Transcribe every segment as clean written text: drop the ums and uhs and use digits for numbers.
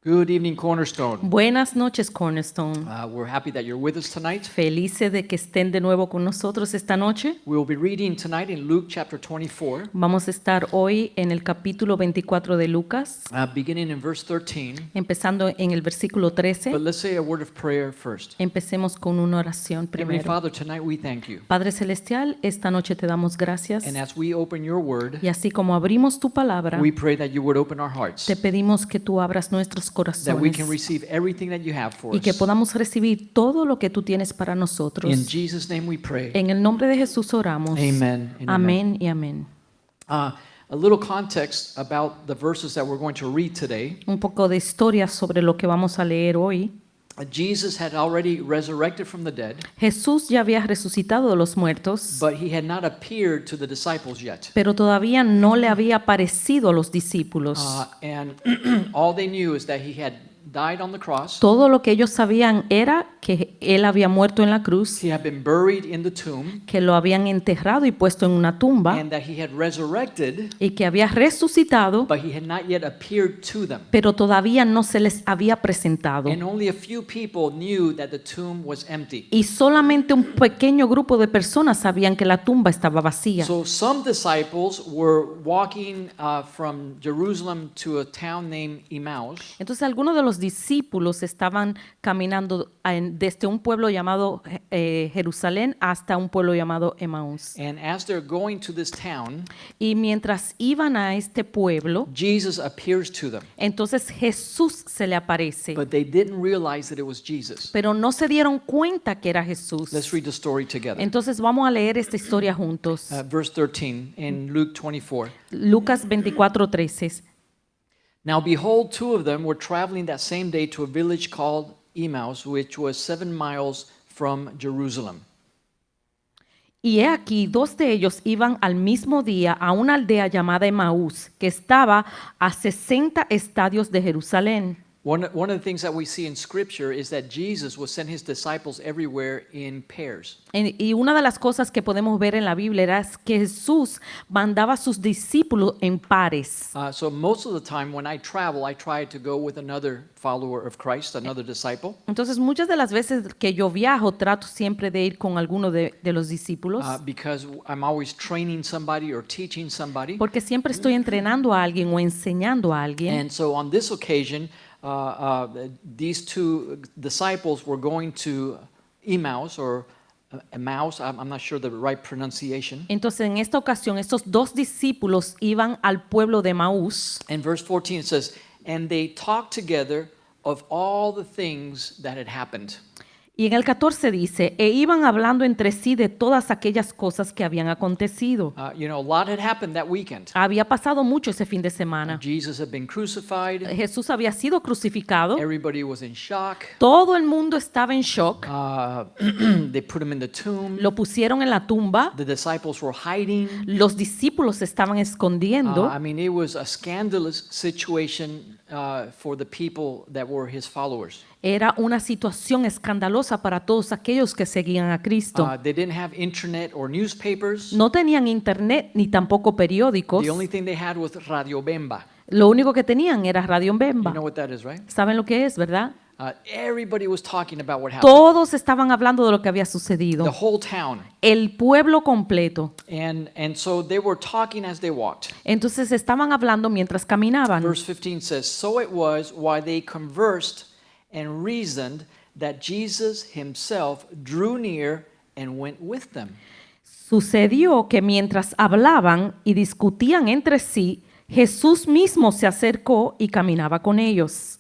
Good evening, Cornerstone. Buenas noches, Cornerstone. We're happy that you're with us tonight. Felices de que estén de nuevo con nosotros esta noche. We will be reading tonight in Luke chapter 24, Vamos a estar hoy en el capítulo 24 de Lucas, beginning in verse 13. empezando en el versículo 13. But let's say a word of prayer first. Empecemos con una oración Heavenly primero. Father, tonight we thank you. Padre Celestial, esta noche te damos gracias. And as we open your word, Y así como abrimos tu palabra, we pray that you would open our hearts, te pedimos que tú abras nuestros that we can corazones receive everything that you have for y que us. podamos recibir todo lo que tú tienes para nosotros. In Jesus' name we pray. En el nombre de Jesús oramos. Amen and amen. Amén y amén. A little context about the verses that we're going to read today. Un poco de historia sobre lo que vamos a leer hoy. Jesus had already resurrected from the dead, Jesús ya había resucitado de los muertos, but he had not appeared to the disciples yet. pero todavía no le había aparecido a los discípulos. And all they knew is that he had died on the cross. Todo lo que ellos sabían era que él había muerto en la cruz, He had been buried in the tomb, que lo habían enterrado y puesto en una tumba and that he had resurrected, y que había resucitado, but he had not yet appeared to them. pero todavía no se les había presentado. And only a few people knew that the tomb was empty. Y solamente un pequeño grupo de personas sabían que la tumba estaba vacía. So some disciples were walking from Jerusalem to a town named Emmaus. Entonces algunos de los discípulos estaban caminando desde un pueblo llamado Jerusalén hasta un pueblo llamado Emaús. And as they're going to this town, Y mientras iban a este pueblo, Jesus appears to them. entonces Jesús se le aparece. But they didn't realize that it was Jesus. Pero no se dieron cuenta que era Jesús. Let's read the story together. Entonces vamos a leer esta historia juntos. Verse 13 in Luke 24. Lucas 24:13. Now behold, two of them were traveling that same day to a village called Emmaus, which was 7 miles from Jerusalem. Y he aquí, dos de ellos iban al mismo día a una aldea llamada Emaús, que estaba a 60 estadios de Jerusalén. One of the things that we see in Scripture is that Jesus would send his disciples everywhere in pairs. Y una de las cosas que podemos ver en la Biblia era que Jesús mandaba a sus discípulos en pares. So most of the time when I travel, I try to go with another follower of Christ, another disciple, Entonces, muchas de las veces que yo viajo, trato siempre de ir con alguno de los discípulos, because I'm always training somebody or teaching somebody. porque siempre estoy entrenando a alguien o enseñando a alguien. And so on this occasion, these two disciples were going to Emmaus or Emmaus. I'm not sure the right pronunciation. Entonces, en esta ocasión, estos dos discípulos iban al pueblo de Emaús. In verse 14 it says, and they talked together of all the things that had happened. Y en el 14 dice, e iban hablando entre sí de todas aquellas cosas que habían acontecido. A lot had happened that weekend. Había pasado mucho ese fin de semana. Jesus had been crucified. Jesús había sido crucificado. Everybody was in shock. Todo el mundo estaba en shock. They put him in the tomb. Lo pusieron en la tumba. The disciples were hiding. Los discípulos se estaban escondiendo. It was a scandalous situation for the people that were his followers. Era una situación escandalosa para todos aquellos que seguían a Cristo. They didn't have internet or newspapers. No tenían internet ni tampoco periódicos. The only thing they had was Radio Bemba. Lo único que tenían era Radio Bemba. You know what that is, right? ¿Saben lo que es, verdad? Everybody was talking about what happened. Todos estaban hablando de lo que había sucedido. The whole town. El pueblo completo. And so they were talking as they walked. Entonces estaban hablando mientras caminaban. Verse 15 says, so it was while they conversed and reasoned that Jesus himself drew near and went with them. Sucedió que mientras hablaban y discutían entre sí, Jesús mismo se acercó y caminaba con ellos.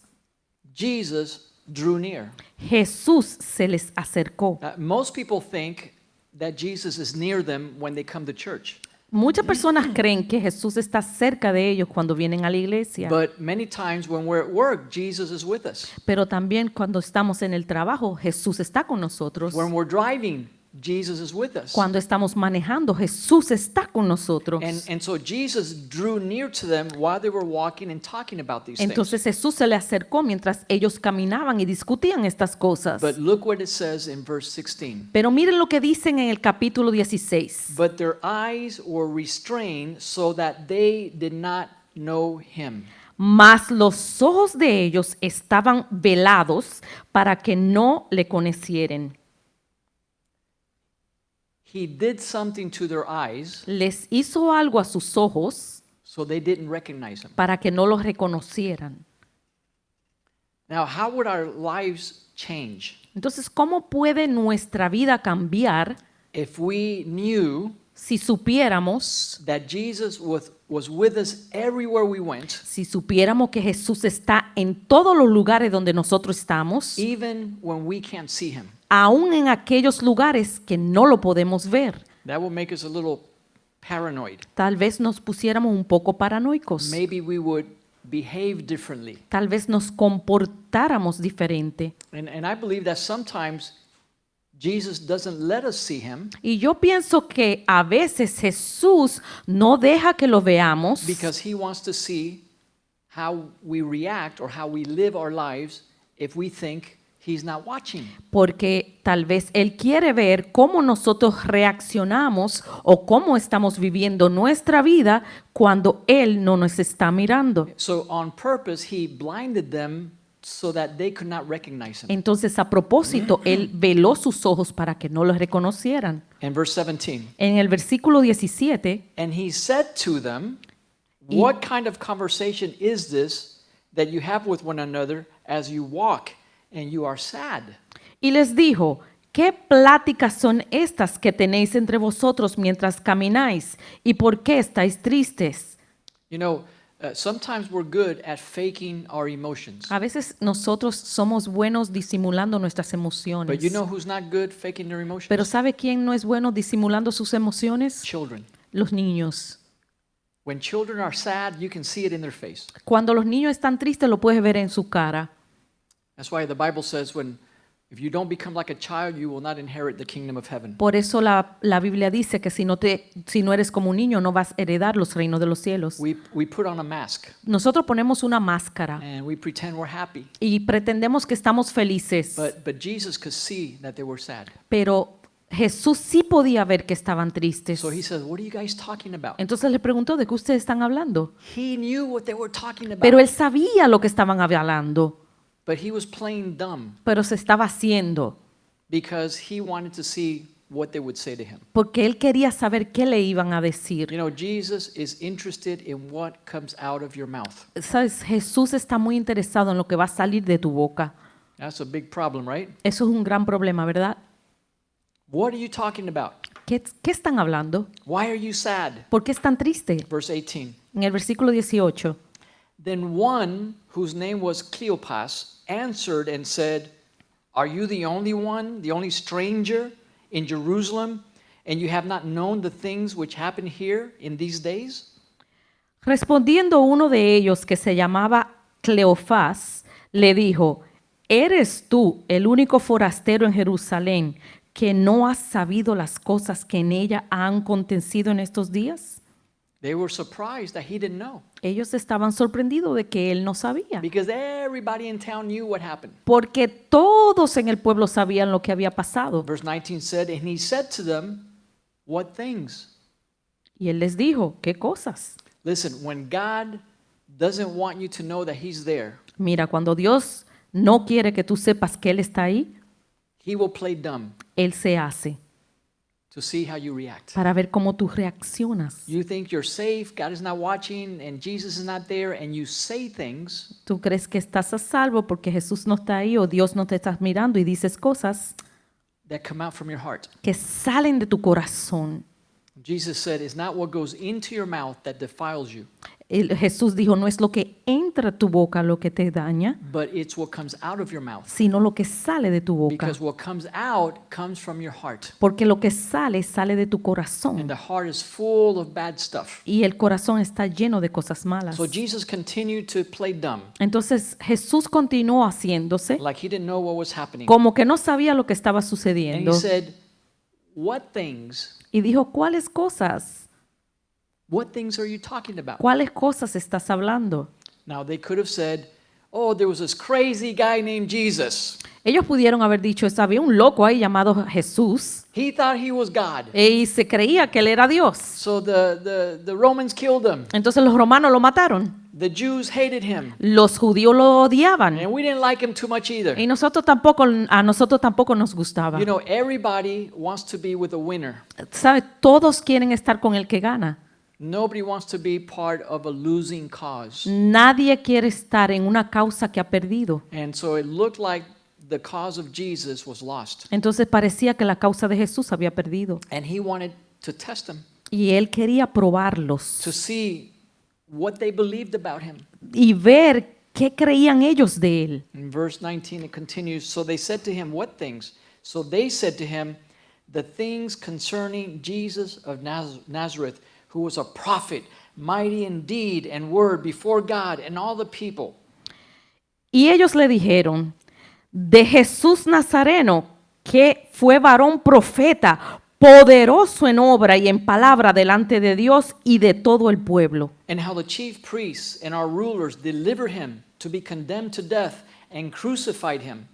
Jesus drew near. Jesús se les acercó. Most people think that Jesus is near them when they come to church. Muchas personas creen que Jesús está cerca de ellos cuando vienen a la iglesia. But many times when we're at work, Jesus is with us. Pero también cuando estamos en el trabajo, Jesús está con nosotros. When we're driving, Jesus is with us. Cuando estamos manejando, Jesús está con nosotros. And so Jesus drew near to them while they were walking and talking about these Entonces things. Jesús se le acercó mientras ellos caminaban y discutían estas cosas. But look what it says in verse 16. Pero miren lo que dicen en el capítulo 16. But their eyes were restrained so that they did not know him. mas los ojos de ellos estaban velados para que no le conocieren. He did something to their eyes Les hizo algo a sus ojos so they didn't recognize him. para que no los reconocieran. Now, how would our lives change Entonces, ¿cómo puede nuestra vida cambiar if we knew si supiéramos, that Jesus was with us everywhere we went, si supiéramos que Jesús está en todos los lugares donde nosotros estamos, even when we can't see him? aún en aquellos lugares que no lo podemos ver? That would make us a little paranoid. Tal vez nos pusiéramos un poco paranoicos. Maybe we would behave differently. Tal vez nos comportáramos diferente. And I believe that sometimes Jesus doesn't let us see him Y yo pienso que a veces Jesús no deja que lo veamos because he wants to see how we react or how we live our lives if we think he's not watching. porque tal vez Él quiere ver cómo nosotros reaccionamos o cómo estamos viviendo nuestra vida cuando Él no nos está mirando. So on purpose, he blinded them so that they could not recognize him. Entonces, a propósito, Él veló sus ojos para que no los reconocieran. In verse 17, En el versículo 17, and he said to them, what kind of conversation is this that you have with one another as you walk and you are sad? y les dijo, ¿qué pláticas son estas que tenéis entre vosotros mientras camináis? ¿Y por qué estáis tristes? You know, sometimes we're good at faking our emotions. A veces nosotros somos buenos disimulando nuestras emociones. But you know who's not good faking their emotions? Pero ¿sabe quién no es bueno disimulando sus emociones? Children. Los niños. When children are sad, you can see it in their face. Cuando los niños están tristes, lo puedes ver en su cara. That's why the Bible says if you don't become like a child, you will not inherit the kingdom of heaven. Por eso la Biblia dice que si no eres como un niño, no vas a heredar los reinos de los cielos. We put on a mask Nosotros ponemos una máscara and we pretend we're happy. y pretendemos que estamos felices, But Jesus could see that they were sad. pero Jesús sí podía ver que estaban tristes. So he says, what are you guys talking about? Entonces le preguntó, ¿de qué ustedes están hablando? He knew what they were talking about. Pero él sabía lo que estaban hablando, But he was playing dumb pero se estaba haciendo, because he wanted to see what they would say to him. porque él quería saber qué le iban a decir. You know, Jesus is interested in what comes out of your mouth. ¿Sabes? Jesús está muy interesado en lo que va a salir de tu boca. That's a big problem, right? Eso es un gran problema, ¿verdad? What are you talking about? ¿Qué están hablando? Why are you sad? ¿Por qué están tristes? Verse 18. En el versículo 18. Then one whose name was Cleopas answered and said, are you the only one, the only stranger in Jerusalem, and you have not known the things which happen here in these days? Respondiendo uno de ellos, que se llamaba Cleofás, le dijo, ¿eres tú el único forastero en Jerusalén que no has sabido las cosas que en ella han acontecido en estos días? They were surprised that he didn't know Ellos estaban sorprendidos de que él no sabía, because everybody in town knew what happened. porque todos en el pueblo sabían lo que había pasado. Verse 19 said, and he said to them, what things? Y él les dijo, ¿qué cosas? Listen, when God doesn't want you to know that he's there, Mira, cuando Dios no quiere que tú sepas que Él está ahí, he will play dumb Él se hace to see how you react. para ver cómo tú reaccionas. You think you're safe, God is not watching, and Jesus is not there, and you say things Tú crees que estás a salvo porque Jesús no está ahí o Dios no te está mirando y dices cosas that come out from your heart. que salen de tu corazón. Jesus said, it's not what goes into your mouth that defiles you, Jesús dijo, no es lo que entra a tu boca lo que te daña, but it's what comes out of your mouth. sino lo que sale de tu boca. Because what comes out comes from your heart. Porque lo que sale, sale de tu And corazón. the heart is full of bad stuff. Y el corazón está lleno de cosas malas. So Jesus continued to play dumb, Entonces Jesús continuó haciéndose like he didn't know what was happening. como que no sabía lo que estaba And he sucediendo. said, what things? Y dijo, ¿cuáles cosas? What things are you talking about? ¿Cuáles cosas estás hablando? Now they could have said, oh, there was this crazy guy named Jesus. Ellos pudieron haber dicho, había un loco ahí llamado Jesús He thought he was God. y se creía que él era Dios. So the Romans killed him. Entonces los romanos lo mataron. The Jews hated him. Los judíos lo odiaban. And we didn't like him too much either. Y a nosotros tampoco nos gustaba. You know, everybody wants to be with a winner. ¿Sabe? Todos quieren estar con el que gana. Nobody wants to be part of a losing cause. Nadie quiere estar en una causa que ha perdido. And so it looked like the cause of Jesus was lost. Entonces parecía que la causa de Jesús había perdido. And he wanted to test them, Y él quería probarlos to see what they believed about him. y ver qué creían ellos de él. In verse 19 it continues, so they said to him, what things? So they said to him, the things concerning Jesus of Nazareth, who was a prophet, mighty in deed and word before God and all the people. Y ellos le dijeron, de Jesús Nazareno, que fue varón profeta, poderoso en obra y en palabra delante de Dios y de todo el pueblo. And how the chief priests and our rulers delivered him to be condemned to death and crucified him.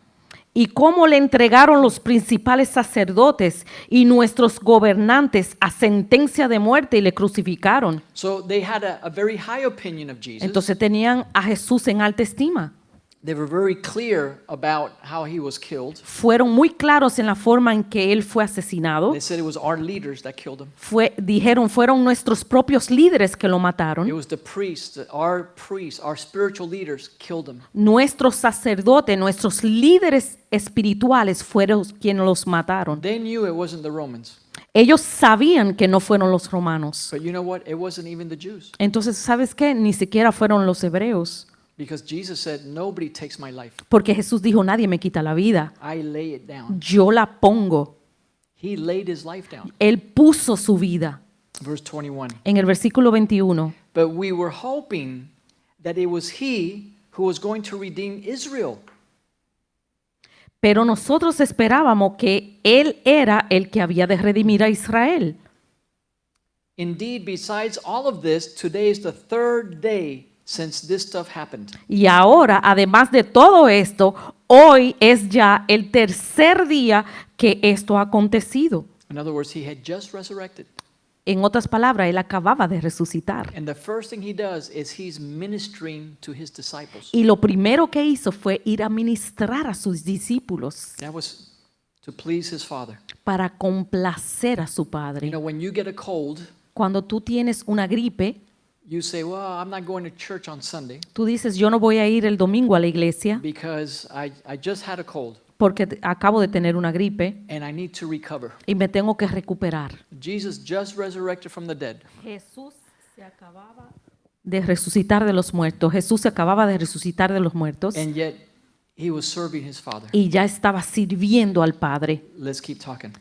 Y cómo le entregaron los principales sacerdotes y nuestros gobernantes a sentencia de muerte y le crucificaron. So they had a very high opinion of Jesus. Entonces tenían a Jesús en alta estima. They were very clear about how he was killed. Fueron muy claros en la forma en que él fue asesinado. They said it was our leaders that killed him. Dijeron, fueron nuestros propios líderes que lo It mataron. was the priests, our spiritual leaders killed him. Nuestros sacerdotes, nuestros líderes espirituales fueron quienes los mataron. They knew it wasn't the Romans. Ellos sabían que no fueron los romanos. But you know what? It wasn't even the Jews. Entonces, ¿sabes qué? Ni siquiera fueron los hebreos. Because Jesus said, nobody takes my life. Porque Jesús dijo, nadie me quita la vida. I lay it down. Yo la pongo. He laid his life down. Él puso su vida. Verse 21. En el versículo 21. But we were hoping that it was he who was going to redeem Israel. Pero nosotros esperábamos que Él era el que había de redimir a Israel. Indeed, besides all of this, today is the third day since this stuff happened. Y ahora, además de todo esto, hoy es ya el tercer día que esto ha acontecido. In other words, he had just resurrected. En otras palabras, Él acababa de resucitar. And the first thing he does is he's ministering to his disciples. Y lo primero que hizo fue ir a ministrar a sus discípulos That was to please his Father. para complacer a su You Padre. know, when you get a cold, Cuando tú tienes una gripe, you say, well, I'm not going to church on Sunday tú dices, yo no voy a ir el domingo a la iglesia because I just had a cold porque acabo de tener una gripe and I need to recover. y me tengo que recuperar. Jesus just resurrected from the dead. Jesús se acababa de resucitar de los muertos. Jesús se acababa de resucitar de los muertos And yet he was serving his Father. y ya estaba sirviendo al Padre. Let's keep talking.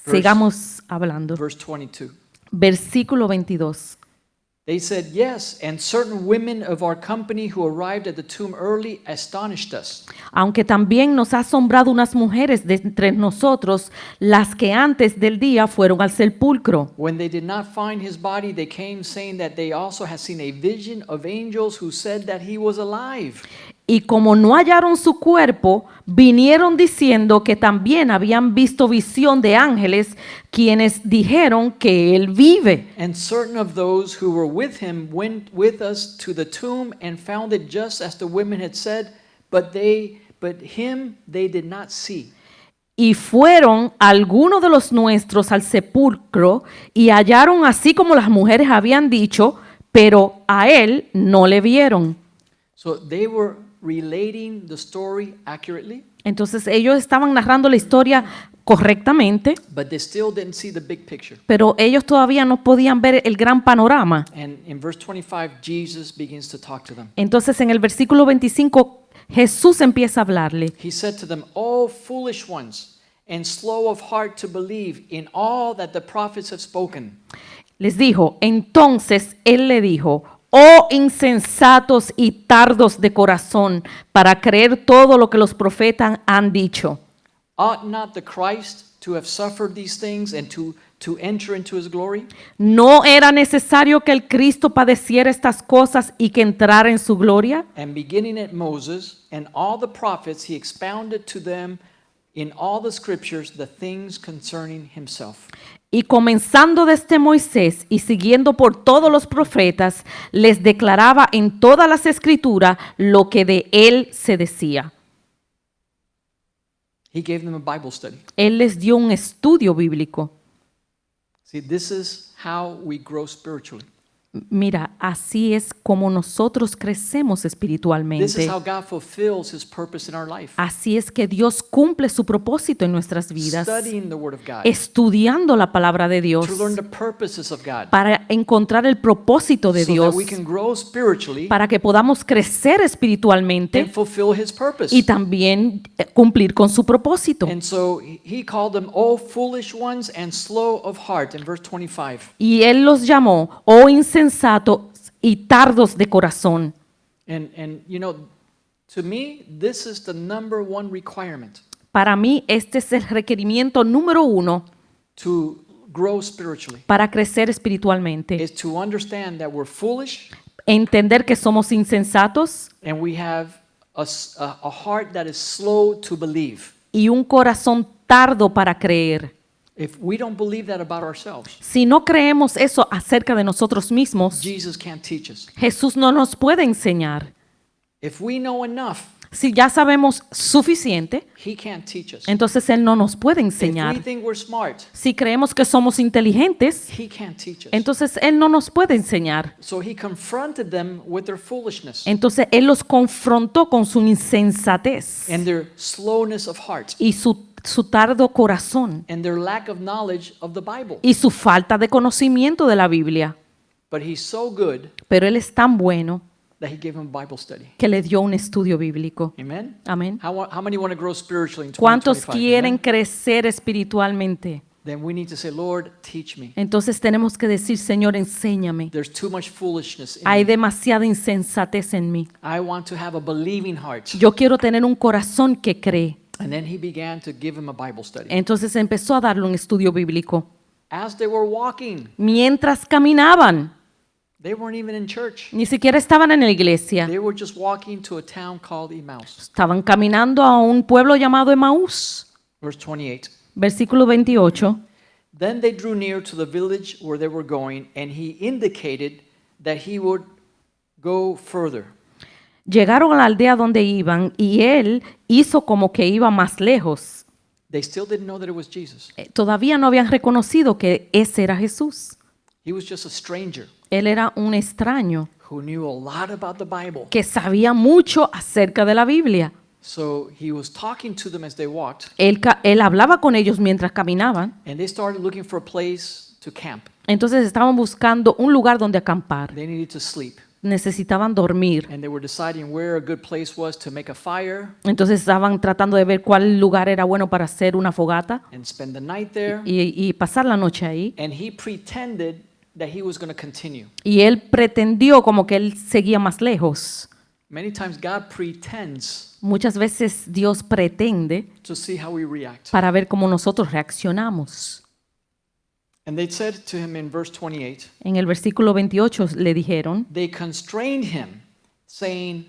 Sigamos hablando. Verse 22. Versículo 22. They said, yes, and certain women of our company who arrived at the tomb early astonished us. Aunque también nos ha asombrado unas mujeres de entre nosotros, las que antes del día fueron al sepulcro. When they did not find his body, they came saying that they also had seen a vision of angels who said that he was alive. Y como no hallaron su cuerpo, vinieron diciendo que también habían visto visión de ángeles, quienes dijeron que él vive. And certain of those who were with him went with us to the tomb and found it just as the women had said, but him they did not see. Y fueron algunos de los nuestros al sepulcro y hallaron así como las mujeres habían dicho, pero a él no le vieron. So they were relating the story accurately, Entonces ellos estaban narrando la historia correctamente, but they still didn't see the big picture. pero ellos todavía no podían ver el gran panorama. And in verse 25, Jesus begins to talk to them. Entonces en el versículo 25 Jesús empieza a hablarle. He said to them, "O foolish ones, and slow of heart to believe in all that the prophets have spoken." Les dijo, entonces él le dijo, oh insensatos y tardos de corazón, para creer todo lo que los profetas han dicho. Ought not the Christ to have suffered these things and to to enter into his glory? ¿No era necesario que el Cristo padeciera estas cosas y que entrara en su gloria? And beginning at Moses and all the prophets, he expounded to them in all the scriptures the things concerning himself. Y comenzando desde Moisés y siguiendo por todos los profetas, les declaraba en todas las escrituras lo que de él se decía. He gave them a Bible study. Él les dio un estudio bíblico. See, this is how we grow spiritually. Mira, así es como nosotros crecemos This is espiritualmente. how God fulfills his purpose in our life. Así es que Dios cumple su propósito en nuestras vidas, Studying the Word of God estudiando la palabra de Dios to learn the purposes of God para encontrar el propósito de so that Dios, we can grow spiritually para que podamos crecer espiritualmente and fulfill his purpose. y también cumplir con su propósito. And so he called them, "O foolish ones and slow of heart," in verse 25. Y él los llamó, oh insensatos y tardos de corazón. And you know, to me, this is the number one requirement Para mí, este es el requerimiento número 1 to grow spiritually, para crecer espiritualmente. is to understand that we're foolish Entender que somos insensatos and we have a heart that is slow to believe. y un corazón tardo para creer. If we don't believe that about ourselves, Si no creemos eso acerca de nosotros mismos, Jesus can't teach us. Jesús no nos puede enseñar. If we know enough, Si ya sabemos suficiente, he can't teach us. entonces Él no nos puede If we enseñar. think we're smart, Si creemos que somos inteligentes, he can't teach us. entonces Él no nos puede enseñar. So he confronted them with their foolishness Entonces Él los confrontó con su insensatez and their slowness of heart y su tardo corazón and their lack of knowledge of the Bible. y su falta de conocimiento de la Biblia. But he's so good Pero Él es tan bueno that he gave them Bible study. que le dio un estudio bíblico. Amen? Amén. How many want to grow spiritually in ¿Cuántos 2025? quieren Amen? crecer espiritualmente? Then we need to say, Lord, teach me. Entonces tenemos que decir, Señor, enséñame. There's too much foolishness in Hay me. demasiada insensatez en mí. I want to have a believing heart. Yo quiero tener un corazón que cree. And then he began to give him a Bible study. Entonces empezó a darle un estudio bíblico. As they were walking, Mientras caminaban, they weren't even in church. ni siquiera estaban en la iglesia. They were just walking to a town called Emmaus. Estaban caminando a un pueblo llamado Emaús. Verse 28. Versículo 28. Then they drew near to the village where they were going, and he indicated that he would go further. Llegaron a la aldea donde iban y él hizo como que iba más lejos. They still didn't know that it was Jesus. Todavía no habían reconocido que ese era Jesús. He was just a stranger Él era un extraño who knew a lot about the Bible. que sabía mucho acerca de la Biblia. So he was talking to them as they walked, Él hablaba con ellos mientras caminaban. and they started looking for a place to camp. Entonces estaban buscando un lugar donde acampar. They needed to sleep, Necesitaban dormir. and they were deciding where a good place was to make a fire Entonces estaban tratando de ver cuál lugar era bueno para hacer una fogata and spend the night there. y pasar la noche ahí. And he pretended that he was going to continue. Y él pretendió como que él seguía más lejos. Many times God pretends Muchas veces Dios pretende to see how we react. para ver cómo nosotros reaccionamos. And they said to him in verse 28, En el versículo 28 le dijeron, they constrained him, saying,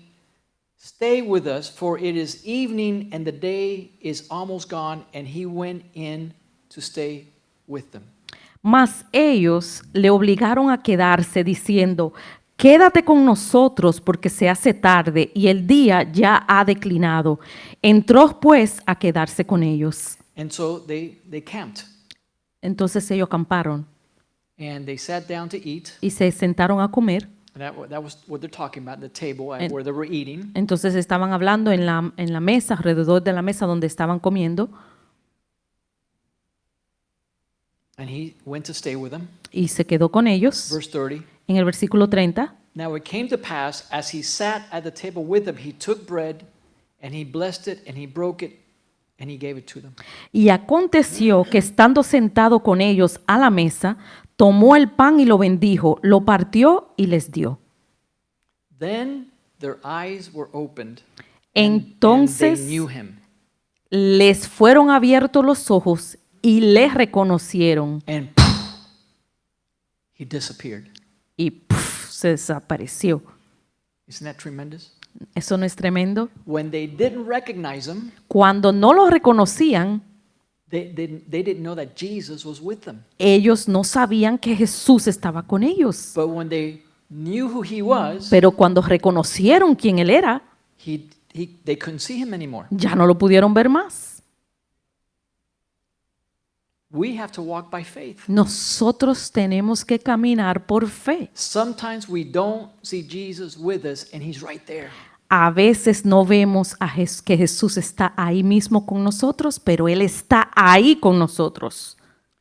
"Stay with us, for it is evening and the day is almost gone." And he went in to stay with them. mas ellos le obligaron a quedarse diciendo, quédate con nosotros porque se hace tarde y el día ya ha declinado. Entró pues a quedarse con ellos. And so they camped, Entonces ellos acamparon and they sat down to eat. y se sentaron a comer. That was what they're talking about, the table And- where they were eating. Entonces estaban hablando en la mesa, alrededor de la mesa donde estaban comiendo, And he went to stay with them. y se quedó con ellos. Verse 30. En el versículo 30, Now it came to pass, as he sat at the table with them, he took bread, and he blessed it, and he broke it, and he gave it to them. y aconteció que estando sentado con ellos a la mesa, tomó el pan y lo bendijo, lo partió y les dio. Then their eyes were opened, and Entonces they knew him. les fueron abiertos los ojos y le reconocieron. And he disappeared. y ¡puf! Se desapareció. Isn't that tremendous? ¿Eso no es tremendo? When they didn't recognize him, Cuando no lo reconocían, they didn't know that Jesus was with them. ellos no sabían que Jesús estaba con ellos. But when they knew who he was, Pero cuando reconocieron quién él era, they couldn't see him anymore. ya no lo pudieron ver más. We have to walk by faith. Nosotros tenemos que caminar por fe. Sometimes we don't see Jesus with us and he's right there. A veces no vemos que Jesús está ahí mismo con nosotros, pero Él está ahí con nosotros.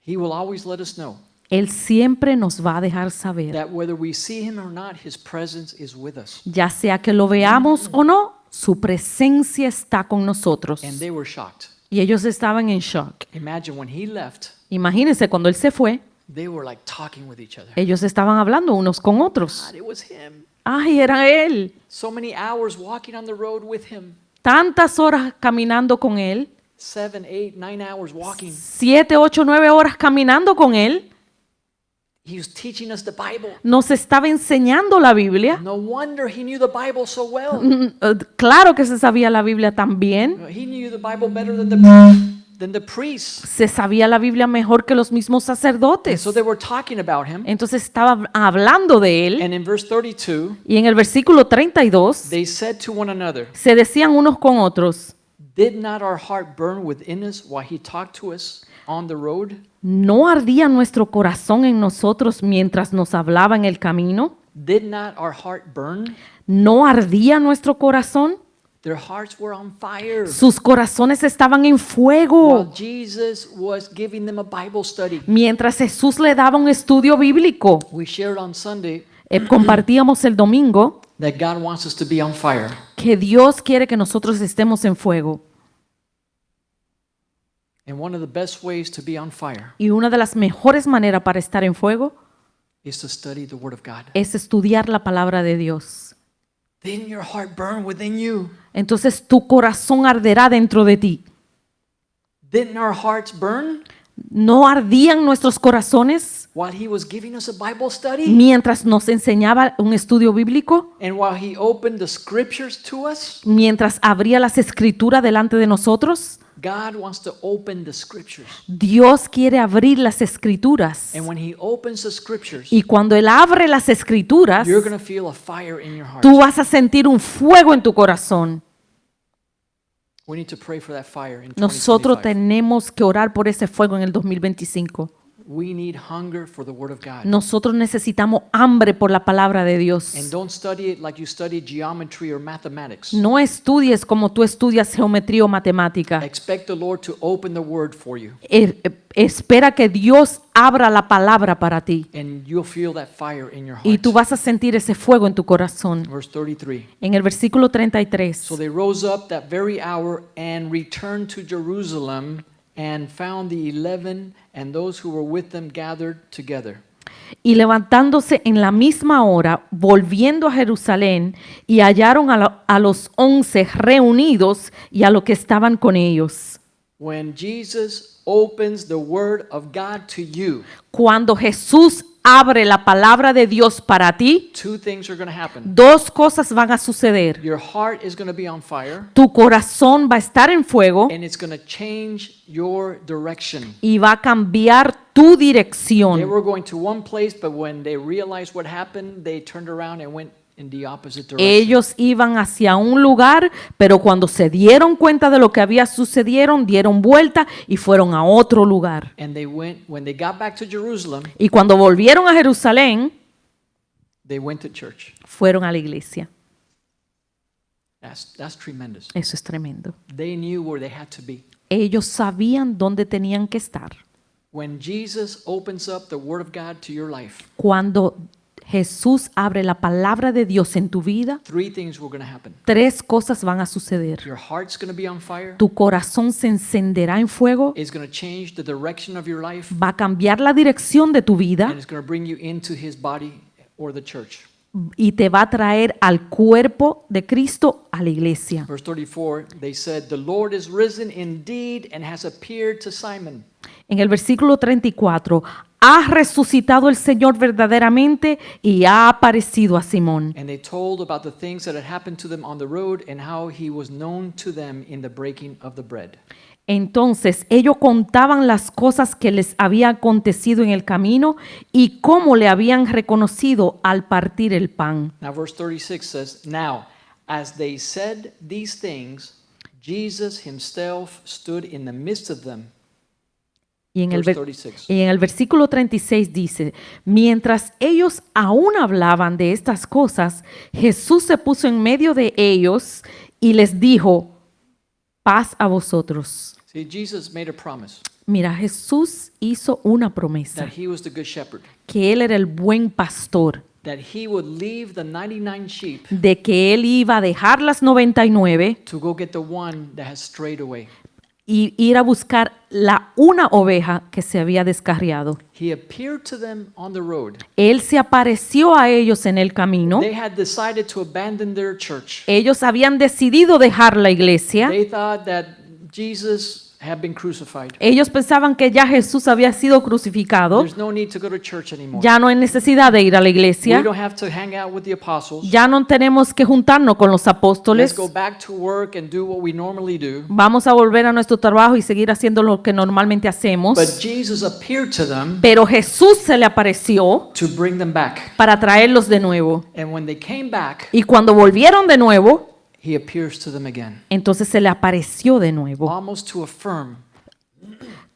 He will always let us know Él siempre nos va a dejar saber, that whether we see him or not, his presence is with us. ya sea que lo veamos o no, su presencia está con nosotros. And they were shocked. Y ellos estaban en shock. Imagine when he left, Imagínense, cuando Él se fue, they were like talking with each other. ellos estaban hablando unos con otros. God, it was him. ¡Ay, era Él! So many hours walking on the road with him. Tantas horas caminando con Él. 7, 8, 9 hours walking. 7, 8, 9 horas caminando con Él. He was teaching us the Bible. Nos estaba enseñando la Biblia. No wonder he knew the Bible so well. Claro que se sabía la Biblia también. He knew the Bible better than the priests. Se sabía la Biblia mejor que los mismos And sacerdotes. so they were talking about him. Entonces estaba hablando de Él. And in verse 32, Y en el versículo 32 they said to one another, se decían unos con otros, "Did not our heart burn within us while he talked to us on the road? ¿no ardía nuestro corazón en nosotros mientras nos hablaba en el camino? Did not our heart burn?" ¿No ardía nuestro corazón? Their hearts were on fire Sus corazones estaban en while fuego Jesus was giving them a Bible study. mientras Jesús le daba un estudio bíblico. We shared on Sunday Compartíamos el domingo that God wants us to be on fire. que Dios quiere que nosotros estemos en fuego. And one of the best ways to be on fire Y una de las mejores maneras para estar en fuego is to study the Word of God. es estudiar la palabra de Dios. Didn't your heart burn within you? Entonces tu corazón arderá dentro de ti. Didn't our hearts burn ¿No ardían nuestros corazones while he was giving us a Bible study? mientras nos enseñaba un estudio bíblico? And while he opened the scriptures to us? Mientras abría las escrituras delante de nosotros. God wants to open the scriptures. Dios quiere abrir las escrituras. And when he opens the scriptures, Y cuando Él abre las escrituras, you're going to feel a fire in your heart. tú vas a sentir un fuego en tu corazón. We need to pray for that fire in Nosotros 2025. tenemos que orar por ese fuego en el 2025. We need hunger for the Word of God. Nosotros necesitamos hambre por la palabra de Dios. And don't study it like you study geometry or mathematics. No estudies como tú estudias geometría o matemática. Expect the Lord to open the Word for you. Espera que Dios abra la palabra para ti. And you'll feel that fire in your Y heart. tú vas a sentir ese fuego en tu corazón. Verse 33. En el versículo 33. So they rose up that very hour and returned to Jerusalem and found the 11 and those who were with them gathered together. Y levantándose en la misma hora, volviendo a Jerusalén, y hallaron a los 11 reunidos y a los que estaban con ellos. When Jesus opens the word of God to you, Cuando Jesús abre la palabra de Dios para ti, two things are going to happen. dos cosas van a suceder. Your heart is going to be on fire, Tu corazón va a estar en fuego and it's going to change your direction. y va a cambiar tu They dirección. were going to one place, but when they realized what happened, they turned around and went in the opposite direction. Ellos iban hacia un lugar, pero cuando se dieron cuenta de lo que había sucedido, dieron vuelta y fueron a otro lugar. And they went, when they got back to Jerusalem, Y cuando volvieron a Jerusalén, they went to church. fueron a la iglesia. That's tremendous. Eso es tremendo. They knew where they had to be. Ellos sabían dónde tenían que estar. When Jesus opens up the Word of God to your life, Cuando Jesús abre la palabra de Dios en tu vida, three things were going to happen. tres cosas van a suceder. Your heart's going to be on fire. Tu corazón se encenderá en fuego, It's going to change the direction of your life, va a cambiar la dirección de tu vida and it's going to bring you into His body or the church. y te va a traer al cuerpo de Cristo, a la iglesia. Verse 34, they said, "The Lord is risen indeed and has appeared to Simon." En el versículo 34, ha resucitado el Señor verdaderamente y ha aparecido a Simón. And they told about the things that had happened to them on the road and how he was known to them in the breaking of the bread. Entonces ellos contaban las cosas que les había acontecido en el camino y cómo le habían reconocido al partir el pan. Now verse 36 says, Now, as they said these things, Jesus himself stood in the midst of them. Y en, el Verse ver- 36. y en el versículo 36 dice, mientras ellos aún hablaban de estas cosas, Jesús se puso en medio de ellos y les dijo, paz a vosotros. See, Jesus made a promise Mira, Jesús hizo una promesa, that he was the good shepherd, que Él era el buen pastor, that he would leave the 99 sheep de que Él iba a dejar las 99 to go get the one that has strayed away. y ir a buscar una oveja que se había descarriado. He appeared to them on the road. Él se apareció a ellos en el camino. They had decided to abandon their church. Ellos habían decidido dejar la iglesia. They thought that Jesus had been crucified. Ellos pensaban que ya Jesús había sido crucificado. There's no need to go to church anymore. Ya no hay necesidad de ir a la We iglesia. don't have to hang out with the apostles. Ya no tenemos que juntarnos con los Let's apóstoles. go back to work and do what we normally do. Vamos a volver a nuestro trabajo y seguir haciendo lo que normalmente hacemos. But Jesus appeared to them Pero Jesús se le apareció to bring them back. para traerlos de nuevo. And when they came back, Y cuando volvieron de nuevo, he appears to them again, entonces se le apareció de nuevo, almost to affirm,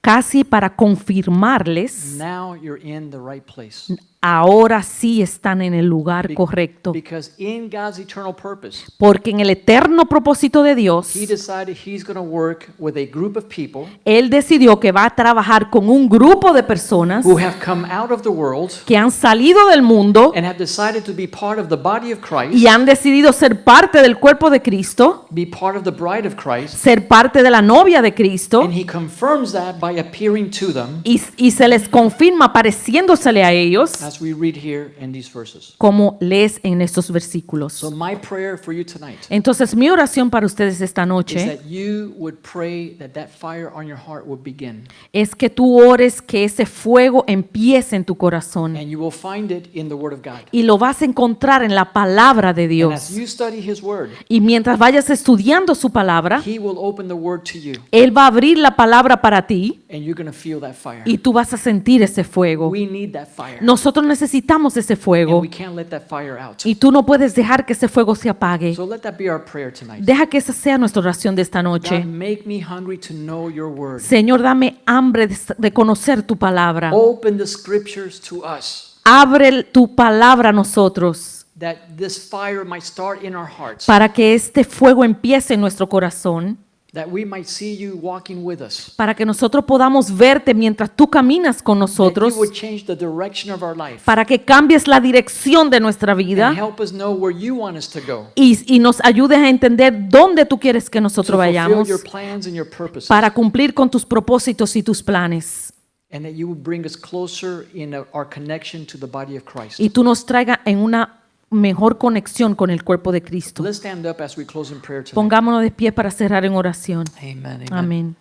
casi para confirmarles, now you're in the right place. ahora sí están en el lugar correcto. Because in God's eternal purpose, Porque en el eterno propósito de Dios, he decided he's going to work with a group of people Él decidió que va a trabajar con un grupo de personas who have come out of the world que han salido del mundo and have decided to be part of the body of Christ, y han decidido ser parte del cuerpo de Cristo, be part of the bride of Christ, ser parte de la novia de Cristo, and he confirms that by appearing to them, y se les confirma pareciéndosele a ellos, as we read here in these verses. como lees en estos versículos. So my prayer for you tonight Entonces mi oración para ustedes esta is noche that you would pray that that fire on your heart would begin, es que tú ores que ese fuego empiece en tu corazón and you will find it in the Word of God. y lo vas a encontrar en la palabra de And as Dios. you study His Word, Y mientras vayas estudiando su palabra, He will open the Word to you, Él va a abrir la palabra para ti and you're going to feel that fire. y tú vas a sentir ese fuego. We need that fire, Nosotros necesitamos ese and fuego we can't let that fire out. y tú no puedes dejar que ese fuego se apague. So let that be our prayer tonight. Deja que esa sea nuestra oración de esta God, noche. make me hungry to know your Word. Señor, dame hambre de conocer tu palabra. Open the Scriptures to us, Abre tu palabra a nosotros that this fire might start in our hearts, para que este fuego empiece en nuestro corazón, that we might see you walking with us, para que nosotros podamos verte mientras tú caminas con that nosotros, you would change the direction of our life, para que cambies la dirección de nuestra and vida help us know where you want us to go, y nos ayudes a entender dónde tú quieres que to nosotros fulfill vayamos your plans and your purposes, para cumplir con tus propósitos y tus planes. and that you would bring us closer in our connection to the body of Christ. Y tú nos traigas en una mejor conexión con el cuerpo de Cristo. Let's stand up as we close in prayer tonight. Pongámonos de pie para cerrar en oración. Amen. Amen. Amén.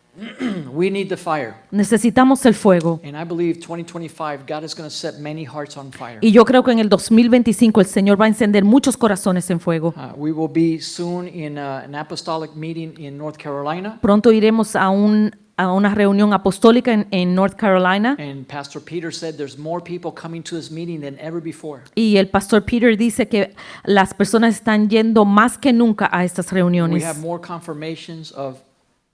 We need the fire. Necesitamos el fuego. And I believe 2025, God is going to set many hearts on fire. Y yo creo que en el 2025 el Señor va a encender muchos corazones en fuego. We will be soon in an apostolic meeting in North Carolina. Pronto iremos a una reunión apostólica en North Carolina. And Pastor Peter said there's more people coming to this meeting than ever before. Y el pastor Peter dice que las personas están yendo más que nunca a estas We reuniones. have more confirmations of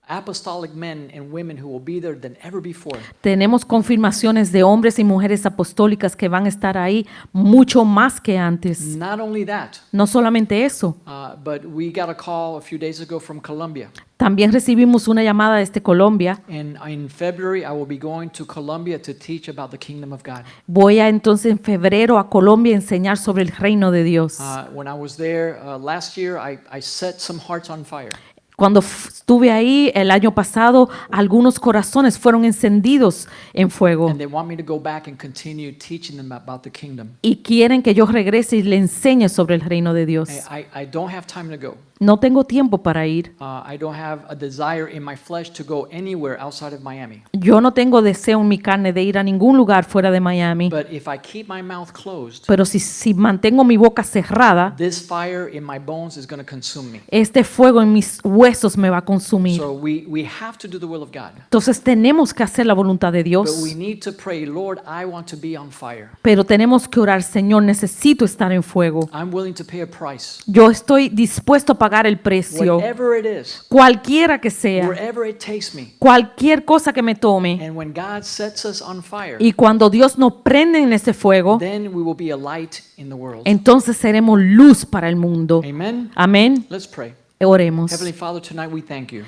apostolic men and women who will be there than ever before. Tenemos confirmaciones de hombres y mujeres apostólicas que van a estar ahí mucho más que antes. Not only that, No solamente eso, but we got a call a few days ago from Colombia. también recibimos una llamada desde Colombia. And in February, I will be going to Colombia to teach about the kingdom of God. Voy a entonces en febrero a Colombia a enseñar sobre el reino de Dios. When I was there last year, I set some hearts on fire. Cuando estuve ahí el año pasado, algunos corazones fueron encendidos en fuego And they want me to go back and continue teaching them about the kingdom. y quieren que yo regrese y le enseñe sobre el reino de Dios. I don't have time to go. No tengo tiempo para ir. I don't have a desire in my flesh to go anywhere outside of Miami. Yo no tengo deseo en mi carne de ir a ningún lugar fuera de Miami. But if I keep my mouth closed, Pero si mantengo mi boca cerrada, this fire in my bones is going to consume me. este fuego en mis huesos me va a consumir. So we have to do the will of God. Entonces tenemos que hacer la voluntad de But Dios. we need to pray, Lord, I want to be on fire. Pero tenemos que orar, Señor, necesito estar en fuego. I'm willing to pay a price. Yo estoy dispuesto a pagar el precio, Whatever it is, cualquiera que sea, wherever it takes me. cualquier cosa que me tome. And when God sets us on fire, Y cuando Dios nos prende en ese fuego, then we will be a light in the world. entonces seremos luz para el mundo. Amen. Amén. Let's pray. Oremos. Heavenly Father, tonight we thank you.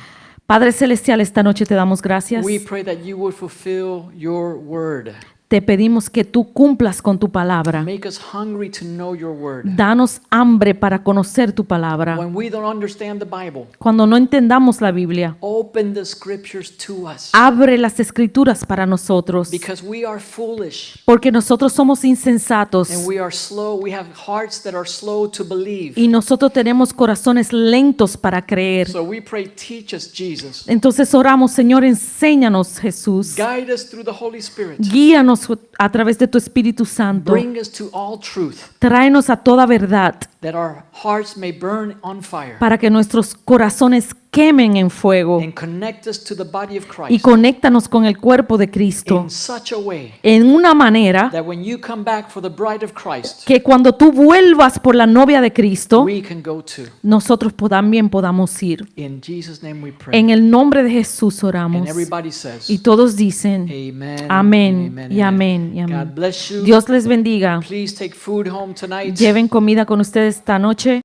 Padre Celestial, esta noche te damos gracias. We pray that you would fulfill your word. Te pedimos que tú cumplas con tu palabra. Make us hungry to know your word. Danos hambre para conocer tu palabra. When we don't understand the Bible, Cuando no entendamos la Biblia, open the scriptures to us. abre las escrituras para nosotros, Because we are foolish porque nosotros somos insensatos and we are slow. We have hearts that are slow to believe. y nosotros tenemos corazones lentos para creer. So we pray, teach us, Jesus. Entonces oramos, Señor, enséñanos, Jesús. Guide us through the Holy Spirit. Guíanos a través de tu Espíritu Santo. Bring us to all truth, Tráenos a toda verdad that our hearts may burn on fire, para que nuestros corazones quemen en fuego and connect us to the body of y Christ conéctanos con el cuerpo de Cristo in such a way en una manera that when you come back for the bride of Christ, que cuando tú vuelvas por la novia de Cristo, we can go to. nosotros también podamos ir. In Jesus' name we pray. En el nombre de Jesús oramos. And everybody says, Y todos dicen, Amen. amén, Amen, y amen. amén, y God amén. bless you. Dios les bendiga. Please take food home tonight. Lleven comida con ustedes esta noche.